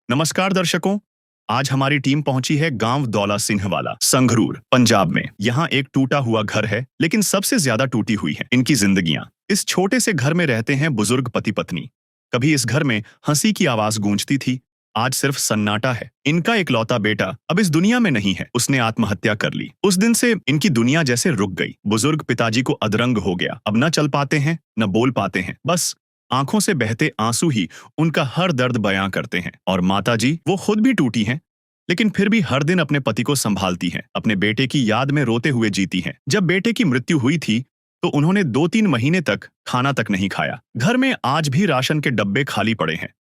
नमस्कार दर्शकों। आज हमारी टीम पहुंची है गांव दौला सिंह वाला संगरूर पंजाब में। यहाँ एक टूटा हुआ घर है, लेकिन सबसे ज्यादा टूटी हुई है इनकी जिंदगियां। इस छोटे से घर में रहते हैं बुजुर्ग पति पत्नी। कभी इस घर में हंसी की आवाज गूंजती थी, आज सिर्फ सन्नाटा है। इनका इकलौता बेटा अब इस दुनिया में नहीं है, उसने आत्महत्या कर ली। उस दिन से इनकी दुनिया जैसे रुक गई। बुजुर्ग पिताजी को अधरंग हो गया, अब न चल पाते हैं न बोल पाते हैं, बस आंखों से बहते आंसू ही उनका हर दर्द बयां करते हैं। और माताजी वो खुद भी टूटी हैं, लेकिन फिर भी हर दिन अपने पति को संभालती हैं, अपने बेटे की याद में रोते हुए जीती हैं। जब बेटे की मृत्यु हुई थी तो उन्होंने 2-3 महीने तक खाना तक नहीं खाया। घर में आज भी राशन के डब्बे खाली पड़े हैं,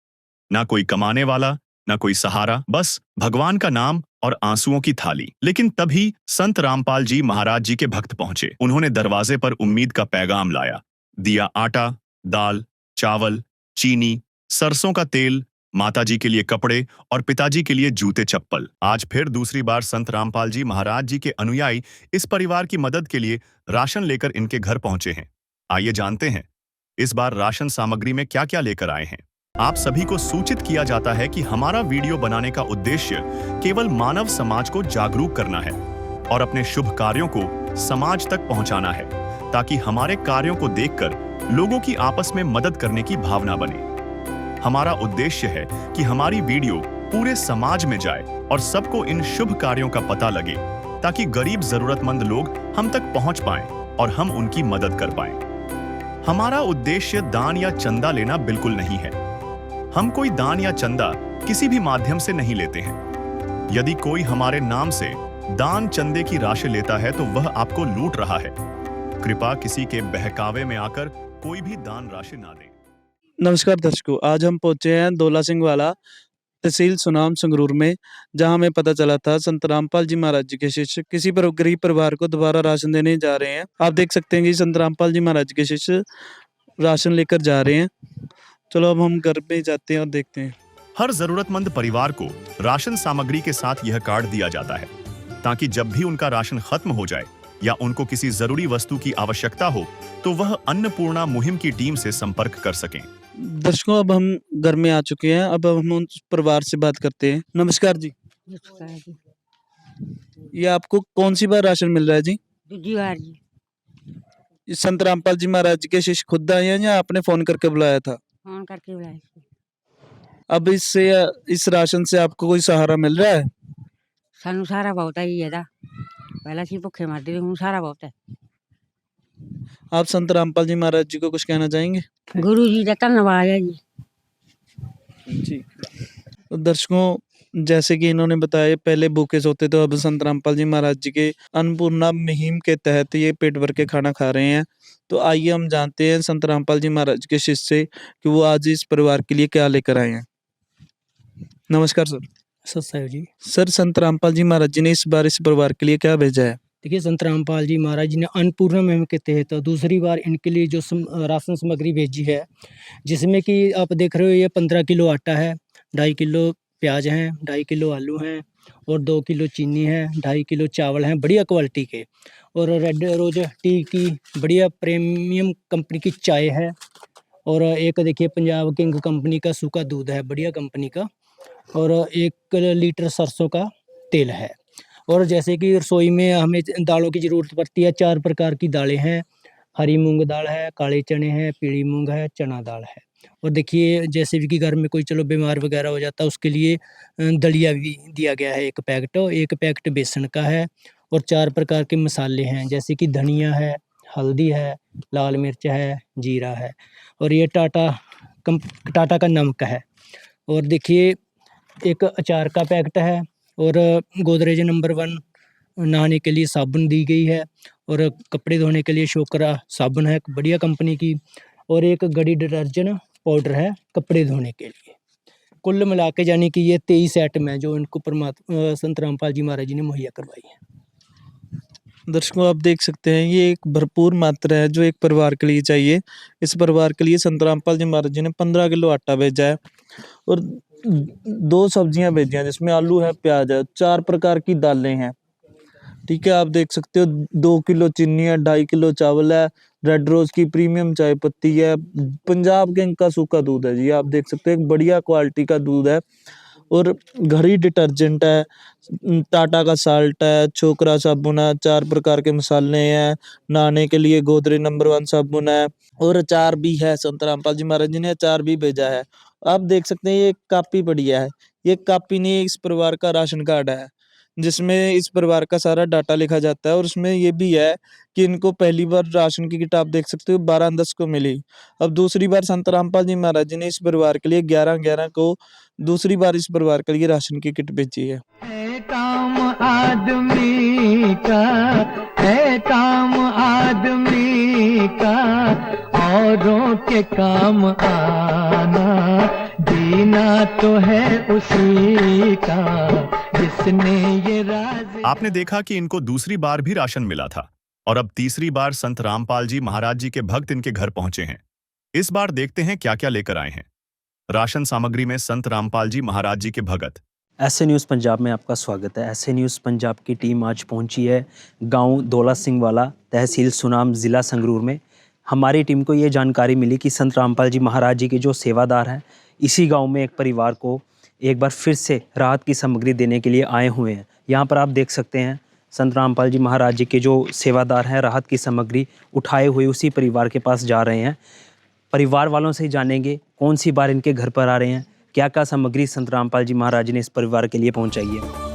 ना कोई कमाने वाला ना कोई सहारा, बस भगवान का नाम और आंसुओं की थाली। लेकिन तभी संत रामपाल जी महाराज जी के भक्त पहुंचे। उन्होंने दरवाजे पर उम्मीद का पैगाम लाया, दिया आटा, दाल, चावल, चीनी, सरसों का तेल, माताजी के लिए कपड़े और पिताजी के लिए जूते चप्पल। आज फिर दूसरी बार संत रामपाल जी महाराज जी के अनुयायी इस परिवार की मदद के लिए राशन लेकर इनके घर पहुंचे हैं। आइए जानते हैं इस बार राशन सामग्री में क्या क्या लेकर आए हैं। आप सभी को सूचित किया जाता है कि हमारा वीडियो बनाने का उद्देश्य केवल मानव समाज को जागरूक करना है और अपने शुभ कार्यों को समाज तक पहुंचाना है, ताकि हमारे कार्यों को देखकर लोगों की आपस में मदद करने की भावना बने। हमारा उद्देश्य है कि हमारी वीडियो पूरे समाज में जाए और सबको इन शुभ कार्यों का पता लगे, ताकि गरीब जरूरतमंद लोग हम तक पहुंच पाएं और हम उनकी मदद कर पाएं। हमारा उद्देश्य दान या चंदा लेना बिल्कुल नहीं है। हम कोई दान या चंदा किसी भी माध्यम से नहीं लेते हैं। यदि कोई हमारे नाम से दान चंदे की राशि लेता है तो वह आपको लूट रहा है। कृपया किसी के बहकावे में आकर कोई भी दान राशि ना दें। नमस्कार दर्शकों, आज हम पहुंचे हैं दौला सिंह वाला, तहसील सुनाम, संगरूर में, जहां हमें पता चला था संत रामपाल जी महाराज जी के शिष्य किसी पर गरीब परिवार को दोबारा राशन देने जा रहे हैं। आप देख सकते हैं कि संत रामपाल जी महाराज के शिष्य राशन लेकर जा रहे हैं। चलो अब हम घर में जाते हैं और देखते हैं। हर जरूरतमंद परिवार को राशन सामग्री के साथ यह कार्ड दिया जाता है, ताकि जब भी उनका राशन खत्म हो जाए या उनको किसी जरूरी वस्तु की आवश्यकता हो तो वह अन्नपूर्णा मुहिम की टीम से संपर्क कर सकें। दर्शकों, अब हम घर में आ चुके हैं। अब हम उस परिवार से बात करते हैं। नमस्कार जी। नमस्कार जी। ये आपको कौन सी बार राशन मिल रहा है जी? दूजी बार जी। ये संत रामपाल जी महाराज के शिष्य खुद आए हैं या आपने फोन करके बुलाया था? फोन करके बुलाया ਸੀ। अब इससे इस राशन से आपको कोई सहारा मिल रहा है? ਸਾਨੂੰ ਸਾਰਾ ਬਹੁਤ ਹੈ ਜੀ ਇਹਦਾ। ਪਹਿਲਾਂ ਅਸੀਂ ਭੁੱਖੇ ਮਰਦੇ ਸੀ, ਹੁਣ ਸਾਰਾ बहुत है। आप संत रामपाल जी महाराज जी को कुछ कहना चाहेंगे? गुरु जी का धन्यवाद है जी। जी। तो दर्शकों, जैसे कि इन्होंने बताया, पहले भूखे सोते तो अब संत रामपाल जी महाराज जी के अन्नपूर्णा मुहिम के तहत ये पेट भर के खाना खा रहे हैं। तो आइए हम जानते हैं संत रामपाल जी महाराज के शिष्य से कि वो आज इस परिवार के लिए क्या लेकर आए हैं। नमस्कार सर। सत्संग जी। सर, संत रामपाल जी महाराज जी ने इस बार इस परिवार के लिए क्या भेजा है? देखिए, संत रामपाल जी महाराज जी ने अन्नपूर्णा मुहिम के तहत दूसरी बार इनके लिए जो राशन सामग्री भेजी है, जिसमें कि आप देख रहे हो ये 15 किलो आटा है, 2.5 किलो प्याज हैं, 2.5 किलो आलू हैं और 2 किलो चीनी है, 2.5 किलो चावल हैं बढ़िया क्वालिटी के, और रेड रोज टी की बढ़िया प्रीमियम कंपनी की चाय है, और एक देखिए पंजाब किंग कंपनी का सूखा दूध है बढ़िया कंपनी का, और 1 लीटर सरसों का तेल है। और जैसे कि रसोई में हमें दालों की ज़रूरत पड़ती है, 4 प्रकार की दालें हैं, हरी मूंग दाल है, काले चने हैं, पीली मूंग है, चना दाल है। और देखिए, जैसे भी कि घर में कोई चलो बीमार वगैरह हो जाता है, उसके लिए दलिया भी दिया गया है 1 पैकेट, और 1 पैकेट बेसन का है, और 4 प्रकार के मसाले हैं, जैसे कि धनिया है, हल्दी है, लाल मिर्च है, जीरा है, और ये टाटा का नमक है। और देखिए, एक अचार का पैकेट है, और गोदरेज नंबर 1 नहाने के लिए साबुन दी गई है, और कपड़े धोने के लिए शोकरा साबुन है बढ़िया कंपनी की, और एक गड़ी डिटर्जेंट पाउडर है कपड़े धोने के लिए। कुल मिला के यानी कि ये 23 आइटम है जो इनको संत रामपाल जी महाराज जी ने मुहैया करवाई है। दर्शकों, आप देख सकते हैं ये एक भरपूर मात्रा है जो एक परिवार के लिए चाहिए। इस परिवार के लिए संत रामपाल जी महाराज जी ने 15 किलो आटा भेजा है और 2 सब्जियां भेजी हैं, जिसमें आलू है, प्याज है, 4 प्रकार की दालें हैं। ठीक है, आप देख सकते हो 2 किलो चीनी है, 2.5 किलो चावल है, रेड रोज की प्रीमियम चाय पत्ती है, पंजाब किंग का सूखा दूध है जी। आप देख सकते हो एक बढ़िया क्वालिटी का दूध है, और घड़ी डिटर्जेंट है, टाटा का साल्ट है, छोकरा साबुन है, 4 प्रकार के मसाले हैं, नहाने के लिए गोदरेज नंबर 1 साबुन है और अचार भी है। संत रामपाल जी महाराज जी ने अचार भी भेजा है। आप देख सकते हैं ये एक कॉपी बढ़िया है। ये कॉपी नहीं, इस परिवार का राशन कार्ड है, जिसमें इस परिवार का सारा डाटा लिखा जाता है और उसमें ये भी है कि इनको पहली बार राशन की किट आप देख सकते हो 12/10 को मिली। अब दूसरी बार संत रामपाल जी महाराज जी ने इस परिवार के लिए 11/11 को दूसरी बार इस परिवार के लिए राशन की किट भेजी है। है काम आदमी का, है काम आदमी का, औरों के काम आना, जीना तो है उसी का जिसने ये राज। आपने देखा कि इनको दूसरी बार भी राशन मिला था और अब तीसरी बार संत रामपाल जी महाराज जी के भक्त इनके घर पहुंचे हैं। इस बार देखते हैं क्या क्या लेकर आए हैं। राशन सामग्री में संत रामपाल जी महाराज जी के भगत। ऐसे न्यूज़ पंजाब में आपका स्वागत है। ऐसे न्यूज़ पंजाब की टीम आज पहुंची है गांव दौला सिंह वाला, तहसील सुनाम, ज़िला संगरूर में। हमारी टीम को ये जानकारी मिली कि संत रामपाल जी महाराज जी के जो सेवादार हैं, इसी गांव में एक परिवार को एक बार फिर से राहत की सामग्री देने के लिए आए हुए हैं। यहाँ पर आप देख सकते हैं संत रामपाल जी महाराज जी के जो सेवादार हैं, राहत की सामग्री उठाए हुए उसी परिवार के पास जा रहे हैं। परिवार वालों से ही जानेंगे कौन सी बार इनके घर पर आ रहे हैं, क्या क्या सामग्री संत रामपाल जी महाराज जी ने इस परिवार के लिए पहुंचाई है।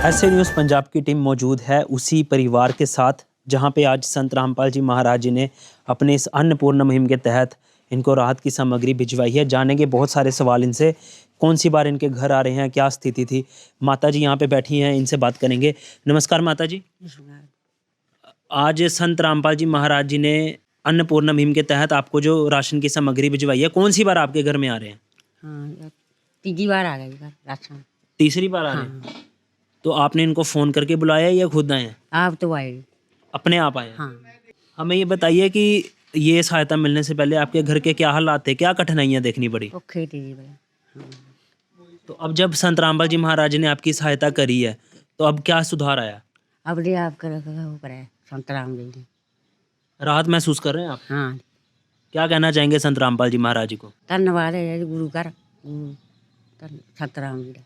ऐसे न्यूज़ पंजाब की टीम मौजूद है उसी परिवार के साथ जहां पे आज संत रामपाल जी महाराज जी ने अपने इस अन्नपूर्णा मुहिम के तहत इनको राहत की सामग्री भिजवाई है। जानेंगे बहुत सारे सवाल इनसे, कौन सी बार इनके घर आ रहे हैं, क्या स्थिति थी। माता जी यहाँ पे बैठी हैं, इनसे बात करेंगे। नमस्कार माता जी। आज संत रामपाल जी महाराज जी ने अन्नपूर्णा मुहिम के तहत आपको जो राशन की सामग्री भिजवाई है, कौन सी बार आपके घर में आ रहे हैं? हाँ, तीसरी बार आ गई राशन। तीसरी बार आ रहे हैं। तो आपने इनको फ़ोन करके बुलाया या खुद आए हैं? आप तो आए। अपने आप आए हैं? हाँ। हमें ये बताइए कि ये सहायता मिलने से पहले आपके घर के क्या हालात थे, क्या कठिनाइयाँ देखनी पड़ी? औखे थे जी बड़े। हाँ। तो अब जब संत रामपाल जी महाराज ने आपकी सहायता करी है तो अब क्या सुधार आया? अब दे आप कर ऊपर है संत राम जी ने। राहत महसूस कर रहे हैं आप? हाँ, क्या कहना चाहेंगे संत रामपाल जी महाराज जी को? धन्यवाद है गुरु कर संत राम जी का।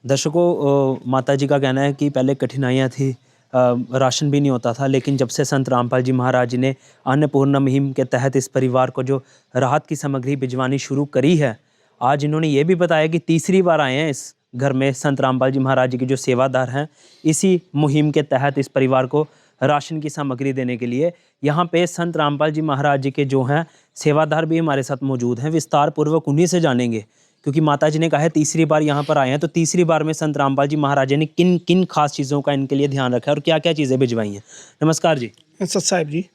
दर्शकों, माता जी का कहना है कि पहले कठिनाइयाँ थी, राशन भी नहीं होता था, लेकिन जब से संत रामपाल जी महाराज जी ने अन्नपूर्णा मुहिम के तहत इस परिवार को जो राहत की सामग्री भिजवानी शुरू करी है, आज इन्होंने ये भी बताया कि तीसरी बार आए हैं इस घर में। संत रामपाल जी महाराज जी के जो सेवादार हैं, इसी मुहिम के तहत इस परिवार को राशन की सामग्री देने के लिए। यहाँ पे संत रामपाल जी महाराज जी के जो हैं सेवादार भी हमारे साथ मौजूद हैं। विस्तार पूर्वक उन्हीं से जानेंगे, क्योंकि माता जी ने कहा है तीसरी बार यहाँ पर आए हैं, तो तीसरी बार में संत रामपाल जी महाराज जी ने किन किन खास चीज़ों का इनके लिए ध्यान रखा है और क्या क्या चीज़ें भिजवाई हैं। नमस्कार जी। सत साहब जी।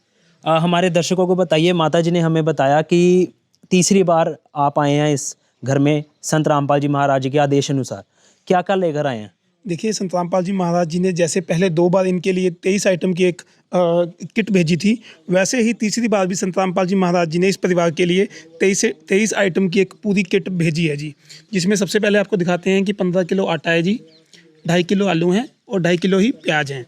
हमारे दर्शकों को बताइए, माता जी ने हमें बताया कि तीसरी बार आप आए हैं इस घर में संत रामपाल जी महाराज जी के आदेश अनुसार, क्या क्या लेकर आए हैं? देखिए, संत रामपाल जी महाराज जी ने जैसे पहले 2 बार इनके लिए 23 आइटम की एक किट भेजी थी, वैसे ही तीसरी बार भी संत रामपाल जी महाराज जी ने इस परिवार के लिए 23 आइटम की एक पूरी किट भेजी है जी। जिसमें सबसे पहले आपको दिखाते हैं कि 15 किलो आटा है जी, 2.5 किलो आलू हैं और 2.5 किलो ही प्याज हैं,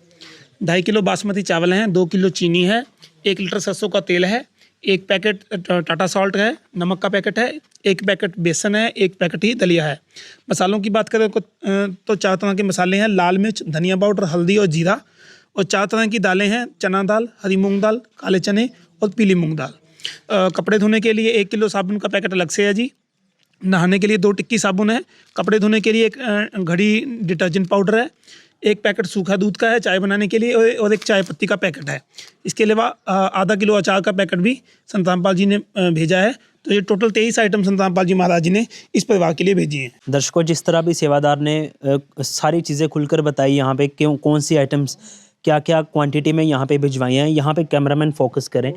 2.5 किलो बासमती चावल हैं, 2 किलो चीनी है, 1 लीटर सरसों का तेल है, 1 पैकेट टाटा सॉल्ट है, नमक का पैकेट है, 1 पैकेट बेसन है, 1 पैकेट ही दलिया है। मसालों की बात करें तो 4 तरह के मसाले हैं, लाल मिर्च, धनिया पाउडर, हल्दी और जीरा, और 4 तरह की दालें हैं, चना दाल, हरी मूंग दाल, काले चने और पीली मूंग दाल। कपड़े धोने के लिए 1 किलो साबुन का पैकेट अलग से है जी। नहाने के लिए 2 टिक्की साबुन है। कपड़े धोने के लिए 1 घड़ी डिटर्जेंट पाउडर है, 1 पैकेट सूखा दूध का है चाय बनाने के लिए, और 1 चाय पत्ती का पैकेट है। इसके अलावा आधा किलो अचार का पैकेट भी संत रामपाल जी ने भेजा है। तो ये टोटल 23 आइटम संत रामपाल जी महाराज जी ने इस परिवार के लिए भेजी हैं। दर्शकों, जिस तरह भी सेवादार ने सारी चीज़ें खुलकर बताई यहाँ पे, क्यों कौन सी आइटम्स क्या क्या क्वांटिटी में यहाँ पे भिजवाई हैं। यहाँ पे कैमरामैन फोकस करें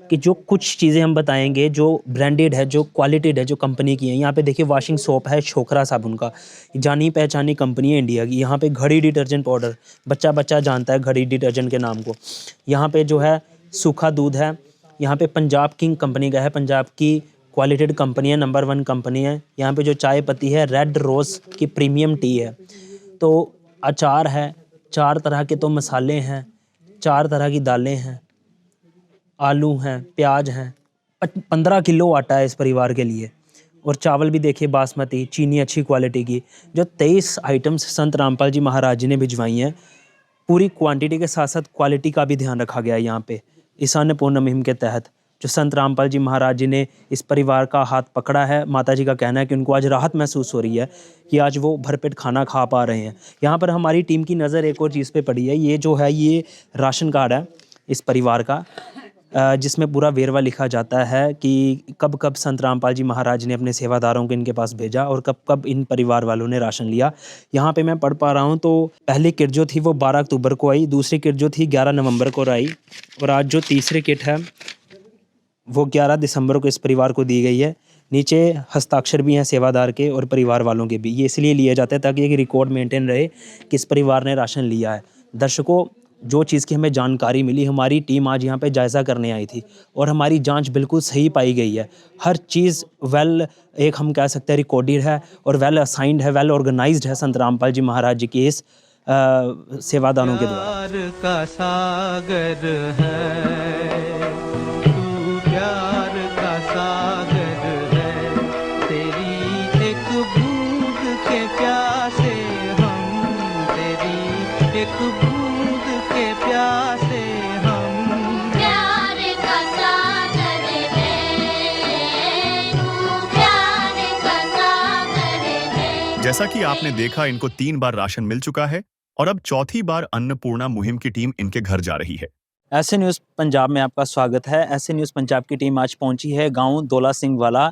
कि जो कुछ चीज़ें हम बताएंगे जो ब्रांडेड है, जो क्वालिटीड है, जो कंपनी की है। यहाँ पे देखिए वाशिंग सोप है छोकरा साबुन का, जानी पहचानी कंपनी है इंडिया की। यहाँ पे घड़ी डिटर्जेंट पाउडर, बच्चा बच्चा जानता है घड़ी डिटर्जेंट के नाम को। यहाँ पे जो है सूखा दूध है। यहाँ पे पंजाब किंग कंपनी का है, पंजाब की क्वालिटीड कंपनी है, नंबर 1 कंपनी है। यहाँ पे जो चाय पत्ती है रेड रोज़ की प्रीमियम टी है। तो अचार है, 4 तरह के तो मसाले हैं, 4 तरह की दालें हैं, आलू हैं, प्याज हैं, 15 किलो आटा है इस परिवार के लिए। और चावल भी देखिए बासमती, चीनी अच्छी क्वालिटी की। जो 23 आइटम्स संत रामपाल जी महाराज जी ने भिजवाई हैं, पूरी क्वांटिटी के साथ साथ क्वालिटी का भी ध्यान रखा गया है यहाँ पे इस अन्नपूर्णा मुहिम के तहत। जो संत रामपाल जी महाराज जी ने इस परिवार का हाथ पकड़ा है, माता जी का कहना है कि उनको आज राहत महसूस हो रही है कि आज वो भरपेट खाना खा पा रहे हैं। यहाँ पर हमारी टीम की नज़र एक और चीज़ पे पड़ी है। ये जो है ये राशन कार्ड है इस परिवार का, जिसमें पूरा वेरवा लिखा जाता है कि कब कब संत रामपाल जी महाराज ने अपने सेवादारों को इनके पास भेजा और कब कब इन परिवार वालों ने राशन लिया। यहाँ पे मैं पढ़ पा रहा हूँ तो पहली किट जो थी वो 12 अक्टूबर को आई, दूसरी किट जो थी 11 नवंबर को आई और आज जो तीसरी किट है वो 11 दिसंबर को इस परिवार को दी गई है। नीचे हस्ताक्षर भी हैं सेवादार के और परिवार वालों के भी। ये इसलिए लिए जाते हैं ताकि एक रिकॉर्ड मेंटेन रहे कि इस परिवार ने राशन लिया है। दर्शकों, जो चीज़ की हमें जानकारी मिली, हमारी टीम आज यहाँ पे जायज़ा करने आई थी और हमारी जांच बिल्कुल सही पाई गई है। हर चीज़ एक हम कह सकते हैं रिकॉर्डेड है और वेल असाइंड है, वेल ऑर्गेनाइज्ड है संत रामपाल जी महाराज जी की इस सेवादारों के द्वारा। प्यार का सागर है, तू प्यार का सागर है, तेरी एक बूंद के प्यासे हम, तेरी एक बूंद के प्यासे हम। प्यार का सागर है, तू प्यार का सागर है। जैसा कि आपने देखा, इनको 3 बार राशन मिल चुका है और अब चौथी बार अन्नपूर्णा मुहिम की टीम इनके घर जा रही है। ऐसे न्यूज़ पंजाब में आपका स्वागत है। ऐसे न्यूज़ पंजाब की टीम आज पहुंची है गांव दौला सिंह वाला,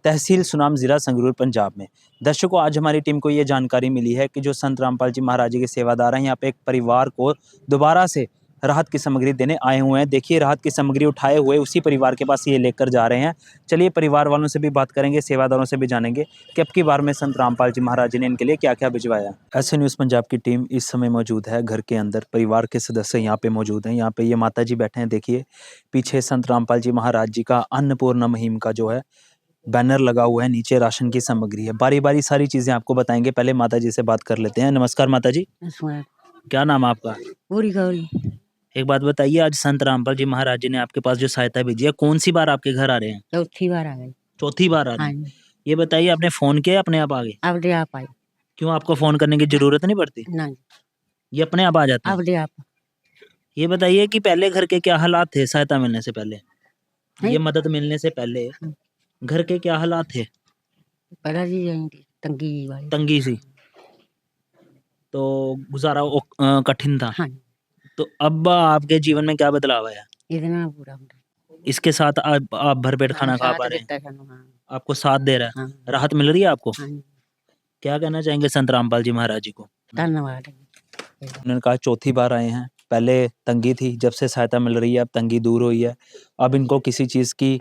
तहसील सुनाम, ज़िला संगरूर, पंजाब में। दर्शकों, आज हमारी टीम को ये जानकारी मिली है कि जो संत रामपाल जी महाराज जी के सेवादार हैं, यहाँ पे एक परिवार को दोबारा से राहत की सामग्री देने आए हुए हैं। देखिए, राहत की सामग्री उठाए हुए उसी परिवार के पास ये लेकर जा रहे हैं। चलिए परिवार वालों से भी बात करेंगे, सेवादारों से भी जानेंगे कि अब की बार में संत रामपाल जी महाराज जी ने इनके लिए क्या क्या भिजवाया। ऐसे न्यूज़ पंजाब की टीम इस समय मौजूद है घर के अंदर। परिवार के सदस्य यहाँ पे मौजूद हैं। यहाँ पे ये माता जी बैठे हैं। देखिए पीछे संत रामपाल जी महाराज जी का अन्नपूर्णा मुहिम का जो है बैनर लगा हुआ है, नीचे राशन की सामग्री है। बारी बारी सारी चीज़ें आपको बताएंगे। पहले माता जी से बात कर लेते हैं। नमस्कार माता जी, इसमें क्या नाम है आपका? पूरी गौरी एक बात बताइए, आज संत रामपाल जी महाराज जी ने आपके पास जो सहायता भेजी है, कौन सी बार आपके घर आ रहे हैं? चौथी बार आ गई। चौथी बार आ रहे हाँ हैं। जी, ये बताइए, आपने फोन किया, अपने आप आ गए? अब दे आप आई। क्यों, आपको फोन करने की जरूरत नहीं पड़ती? ना जी, ये अपने आप आ जाते हैं? अब दे आप। ये बताइए कि पहले घर के क्या हालात थे सहायता मिलने से पहले, नहीं। ये मदद मिलने से पहले घर के क्या हालात थे? पहला जी यही थी, तंगी वाली। तंगी सी, तो गुजारा कठिन था। हाँ जी, तो अब आपके जीवन में क्या बदलाव आया? इतना पूरा होता इसके साथ आप भरपेट खाना खा पा रहे हैं, है। हाँ आपको साथ दे रहा है, हाँ राहत मिल रही है आपको? हाँ जी, क्या कहना चाहेंगे संत रामपाल जी महाराज जी को? धन्यवाद। उन्होंने कहा चौथी बार आए हैं। पहले तंगी थी, जब से सहायता मिल रही है अब तंगी दूर हुई है। अब इनको किसी चीज़ की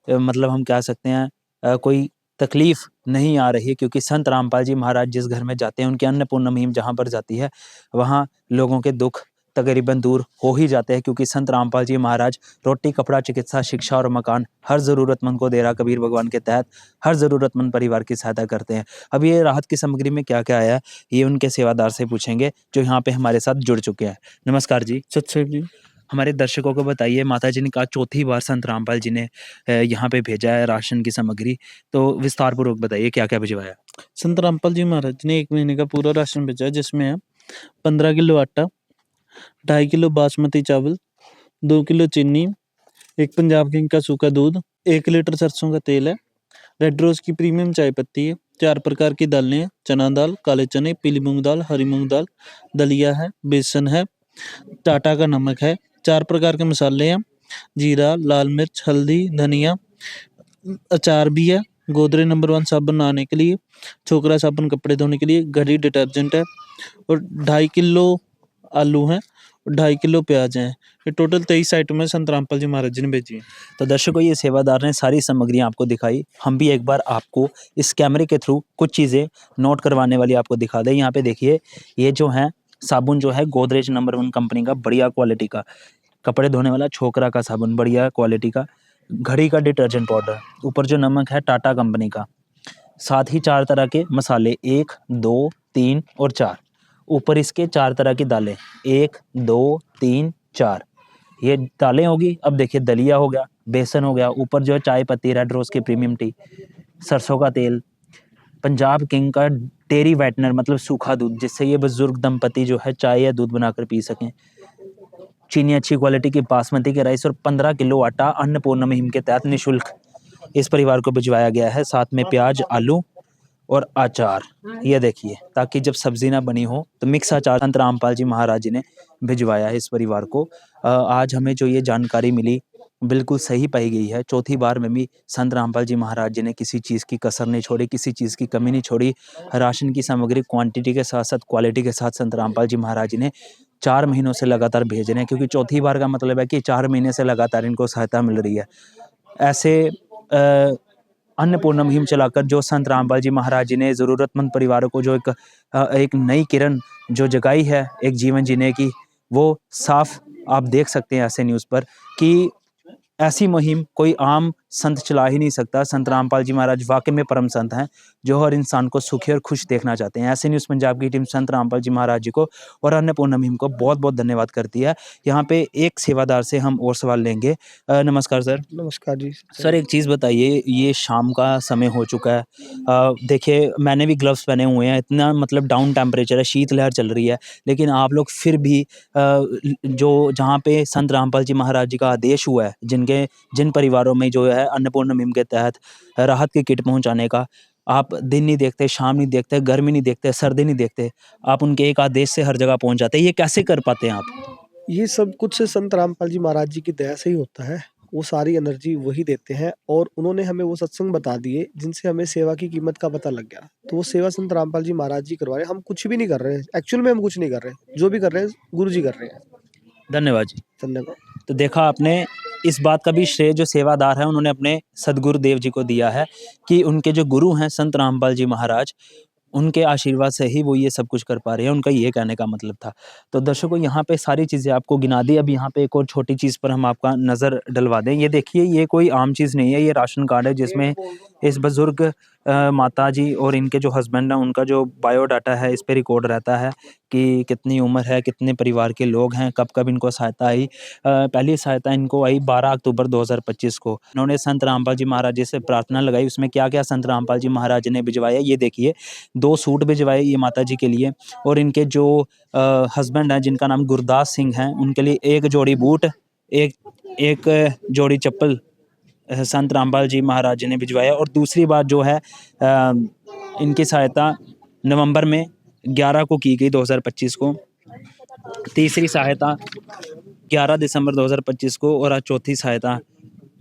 मतलब हम कह सकते हैं कोई तकलीफ नहीं आ रही, क्योंकि संत रामपाल जी महाराज जिस घर में जाते हैं, उनकी अन्नपूर्णा मुहिम जहाँ पर जाती है, वहाँ लोगों के दुख तकरीबन दूर हो ही जाते हैं, क्योंकि संत रामपाल जी महाराज रोटी, कपड़ा, चिकित्सा, शिक्षा और मकान हर ज़रूरतमंद को डेरा कबीर भगवान के तहत हर ज़रूरतमंद परिवार की सहायता करते हैं। अब ये राहत की सामग्री में क्या क्या आया, ये उनके सेवादार से पूछेंगे जो यहाँ पे हमारे साथ जुड़ चुके हैं। नमस्कार जी। सत्संग जी। हमारे दर्शकों को बताइए, माता जी ने कहा चौथी बार संत रामपाल जी ने यहाँ पे भेजा है राशन की सामग्री, तो विस्तार पूर्वक बताइए क्या क्या भिजवाया। संत रामपाल जी महाराज ने 1 महीने का पूरा राशन भेजा है, जिसमें है 15 किलो आटा, 2.5 किलो बासमती चावल, 2 किलो चीनी, 1 पंजाब किंग का सूखा दूध, 1 लीटर सरसों का तेल है, रेड रोज की प्रीमियम चाय पत्ती है, 4 प्रकार की दालें हैं, चना दाल, काले चने, पीली मूंग दाल, हरी मूंग दाल, दलिया है, बेसन है, टाटा का नमक है, 4 प्रकार के मसाले हैं, जीरा, लाल मिर्च, हल्दी, धनिया, अचार भी है, गोदरेज नंबर 1 साबुन नहाने के लिए, छोकरा साबुन कपड़े धोने के लिए, घड़ी डिटर्जेंट है और 2.5 किलो आलू हैं और 2.5 किलो प्याज हैं। ये टोटल 23 आइटम है संत रामपाल जी महाराज जी ने भेजी है। तो दर्शकों, ये सेवादार ने सारी सामग्रियाँ आपको दिखाई। हम भी एक बार आपको इस कैमरे के थ्रू कुछ चीज़ें नोट करवाने वाली आपको दिखा दें। यहाँ पे देखिए, ये जो है साबुन जो है गोदरेज नंबर 1 कंपनी का, बढ़िया क्वालिटी का, कपड़े धोने वाला छोकरा का साबुन, बढ़िया क्वालिटी का, घड़ी का डिटर्जेंट पाउडर, ऊपर जो नमक है टाटा कंपनी का, साथ ही 4 तरह के मसाले, 1, 2, 3 और 4, ऊपर इसके 4 तरह की दालें, 1 2 3 4 ये दालें होगी। अब देखिए दलिया हो गया, बेसन हो गया, ऊपर जो है चाय पत्ती, रेड रोज़ की प्रीमियम टी, सरसों का तेल, पंजाब किंग का डेयरी व्हाइटनर मतलब सूखा दूध, जिससे ये बुजुर्ग दंपति जो है चाय या दूध बनाकर पी सकें, चीनी अच्छी क्वालिटी की बासमती के राइस और 15 किलो आटा अन्नपूर्णा मुहिम के तहत निःशुल्क इस परिवार को भिजवाया गया है। साथ में प्याज, आलू और अचार, ये देखिए, ताकि जब सब्जी ना बनी हो तो मिक्स अचार संत रामपाल जी महाराज जी ने भिजवाया है इस परिवार को। आज हमें जो ये जानकारी मिली बिल्कुल सही पाई गई है। चौथी बार में भी संत रामपाल जी महाराज जी ने किसी चीज़ की कसर नहीं छोड़ी, किसी चीज़ की कमी नहीं छोड़ी। राशन की सामग्री क्वांटिटी के साथ साथ क्वालिटी के साथ संत रामपाल जी महाराज जी ने 4 महीनों से लगातार भेज रहे हैं, क्योंकि चौथी बार का मतलब है कि 4 महीने से लगातार इनको सहायता मिल रही है। ऐसे अन्नपूर्णा मुहिम चलाकर जो संत रामपाल जी महाराज जी ने ज़रूरतमंद परिवारों को जो एक नई किरण जो जगाई है एक जीवन जीने की, वो साफ आप देख सकते हैं ऐसे न्यूज़ पर कि ऐसी मुहिम कोई आम संत चला ही नहीं सकता। संत रामपाल जी महाराज वाकई में परम संत हैं, जो हर इंसान को सुखी और खुश देखना चाहते हैं। ऐसे न्यूज़ पंजाब की टीम संत रामपाल जी महाराज जी को और अन्नपूर्णा मुहिम को बहुत बहुत धन्यवाद करती है। यहाँ पे एक सेवादार से हम और सवाल लेंगे। नमस्कार सर। नमस्कार जी। सर एक चीज़ बताइए, ये शाम का समय हो चुका है, देखिए मैंने भी ग्लव्स पहने हुए हैं, इतना मतलब डाउन टेम्परेचर है, शीतलहर चल रही है, लेकिन आप लोग फिर भी जो जहाँ पे संत रामपाल जी महाराज जी का आदेश हुआ है, जिन परिवारों में जो है अन्नपूर्णा मुहिम के तहत राहत की किट पहुँचाने का, आप दिन नहीं देखते, शाम नहीं देखते, गर्मी नहीं देखते, सर्दी नहीं देखते, आप उनके एक आदेश से हर जगह पहुँच जाते हैं। ये कैसे कर पाते हैं आप? ये सब कुछ संत रामपाल जी महाराज जी की दया से ही होता है। वो सारी एनर्जी वही देते हैं और उन्होंने हमें वो सत्संग बता दिए जिनसे हमें सेवा की कीमत का पता लग गया। तो वो सेवा संत रामपाल जी महाराज जी करवा रहे हैं, हम कुछ भी नहीं कर रहे हैं। एक्चुअल में हम कुछ नहीं कर रहे हैं, जो भी कर रहे हैं गुरु जी कर रहे हैं। धन्यवाद जी। धन्यवाद। तो देखा आपने, इस बात का भी श्रेय जो सेवादार है उन्होंने अपने सदगुरु देव जी को दिया है कि उनके जो गुरु हैं संत रामपाल जी महाराज, उनके आशीर्वाद से ही वो ये सब कुछ कर पा रहे हैं। उनका ये कहने का मतलब था। तो दर्शकों यहाँ पे सारी चीज़ें आपको गिना दी। अब यहाँ पे एक और छोटी चीज़ पर हम आपका नज़र डलवा दें। ये देखिए, ये कोई आम चीज़ नहीं है, ये राशन कार्ड है जिसमें इस बुज़ुर्ग माता जी और इनके जो हस्बैंड हैं उनका जो बायोडाटा है इस पे रिकॉर्ड रहता है कि कितनी उम्र है, कितने परिवार के लोग हैं, कब-कब इनको सहायता आई। पहली सहायता इनको आई 12 अक्टूबर 2025 को। इन्होंने संत रामपाल जी महाराज जी से प्रार्थना लगाई। उसमें क्या-क्या संत रामपाल जी महाराज जी ने भिजवाया, ये देखिए 2 सूट भिजवाए ये माता जी के लिए, और इनके जो हस्बैंड हैं जिनका नाम गुरदास सिंह है, उनके लिए 1 जोड़ी बूट, एक जोड़ी चप्पल संत रामपाल जी महाराज जी ने भिजवाया। और दूसरी बात जो है, इनकी सहायता नवंबर में 11 को की गई 2025 को, तीसरी सहायता 11 दिसंबर 2025 को, और आज चौथी सहायता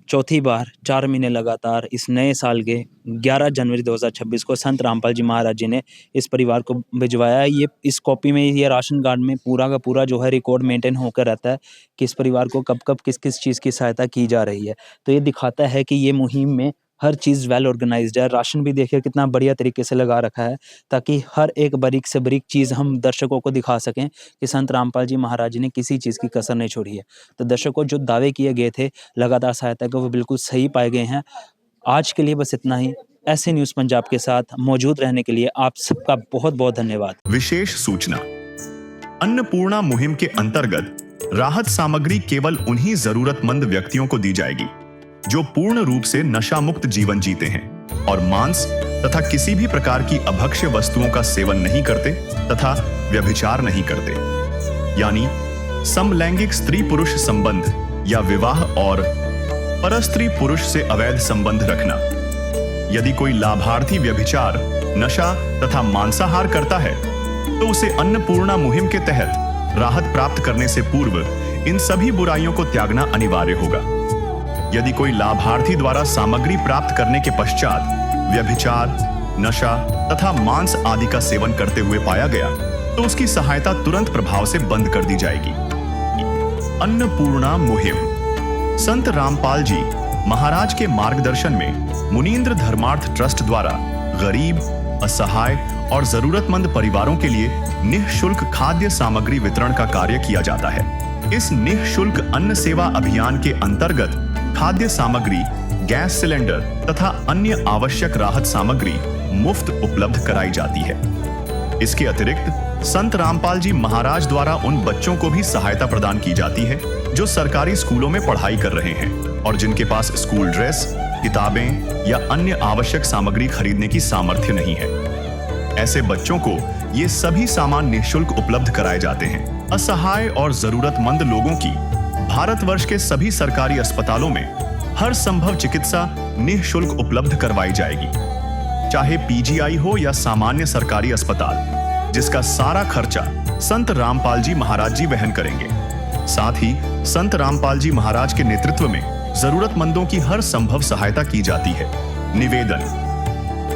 चौथी बार 4 महीने लगातार इस नए साल के 11 जनवरी 2026 को संत रामपाल जी महाराज जी ने इस परिवार को भिजवाया है। ये इस कॉपी में, ये राशन कार्ड में पूरा का पूरा जो है रिकॉर्ड मेंटेन होकर रहता है कि इस परिवार को कब-कब किस-किस चीज़ की सहायता की जा रही है। तो ये दिखाता है कि ये मुहिम में हर चीज़ वेल ऑर्गेनाइज्ड है। राशन भी देखिए कितना बढ़िया तरीके से लगा रखा है, ताकि हर एक बारीक से बारीक चीज़ हम दर्शकों को दिखा सकें कि संत रामपाल जी महाराज जी ने किसी चीज़ की कसर नहीं छोड़ी है। तो दर्शकों, जो दावे किए गए थे लगातार सहायता के, वो बिल्कुल सही पाए गए हैं। आज के लिए बस इतना ही। ऐसे न्यूज़ पंजाब के साथ मौजूद रहने के लिए आप सबका बहुत बहुत धन्यवाद। विशेष सूचना, अन्नपूर्णा मुहिम के अंतर्गत राहत सामग्री केवल उन्हीं जरूरतमंद व्यक्तियों को दी जाएगी जो पूर्ण रूप से नशा मुक्त जीवन जीते हैं और मांस तथा किसी भी प्रकार की अभक्ष्य वस्तुओं का सेवन नहीं करते तथा व्यभिचार नहीं करते, यानी समलैंगिक स्त्री पुरुष संबंध या विवाह और परस्त्री पुरुष से अवैध संबंध रखना। यदि कोई लाभार्थी व्यभिचार, नशा तथा मांसाहार करता है तो उसे अन्नपूर्णा मुहिम के तहत राहत प्राप्त करने से पूर्व इन सभी बुराइयों को त्यागना अनिवार्य होगा। यदि कोई लाभार्थी द्वारा सामग्री प्राप्त करने के पश्चात व्यभिचार, नशा तथा मांस आदि का सेवन करते हुए पाया गया तो उसकी सहायता तुरंत प्रभाव से बंद कर दी जाएगी। अन्नपूर्णा मुहिम संत रामपाल जी महाराज के मार्गदर्शन में मुनीन्द्र धर्मार्थ ट्रस्ट द्वारा गरीब, असहाय और जरूरतमंद परिवारों के लिए निःशुल्क खाद्य सामग्री वितरण का कार्य किया जाता है। इस निःशुल्क अन्न सेवा अभियान के अंतर्गत खाद्य सामग्री, गैस सिलेंडर तथा अन्य आवश्यक राहत सामग्री मुफ्त उपलब्ध कराई जाती है। इसके अतिरिक्त संत रामपाल जी महाराज द्वारा उन बच्चों को भी सहायता प्रदान की जाती है जो सरकारी स्कूलों में पढ़ाई कर रहे हैं और जिनके पास स्कूल ड्रेस, किताबें या अन्य आवश्यक सामग्री खरीदने की सामर्थ्य नहीं है। ऐसे बच्चों को ये सभी सामान निःशुल्क उपलब्ध कराए जाते हैं। असहाय और जरूरतमंद लोगों की भारतवर्ष के सभी सरकारी अस्पतालों में हर संभव चिकित्सा निःशुल्क उपलब्ध करवाई जाएगी, चाहे पीजीआई हो या सामान्य सरकारी अस्पताल, जिसका सारा खर्चा संत रामपाल जी महाराज जी वहन करेंगे। साथ ही संत रामपाल जी महाराज के नेतृत्व में जरूरतमंदों की हर संभव सहायता की जाती है। निवेदन: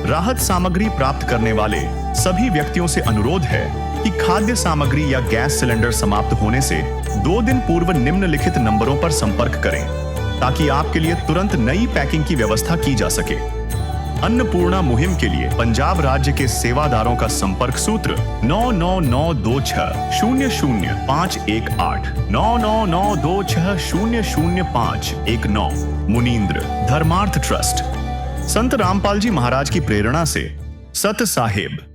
राहत सामग्री प्राप्त करने वाले सभी व्यक्तियों से अनुरोध है कि खाद्य सामग्री या गैस सिलेंडर समाप्त होने से 2 दिन पूर्व निम्नलिखित नंबरों पर संपर्क करें ताकि आपके लिए तुरंत नई पैकिंग की व्यवस्था की जा सके। अन्नपूर्णा मुहिम के लिए पंजाब राज्य के सेवादारों का संपर्क सूत्र 9992600518 9992600519। मुनींद्र धर्मार्थ ट्रस्ट। संत रामपाल जी महाराज की प्रेरणा से सत साहेब।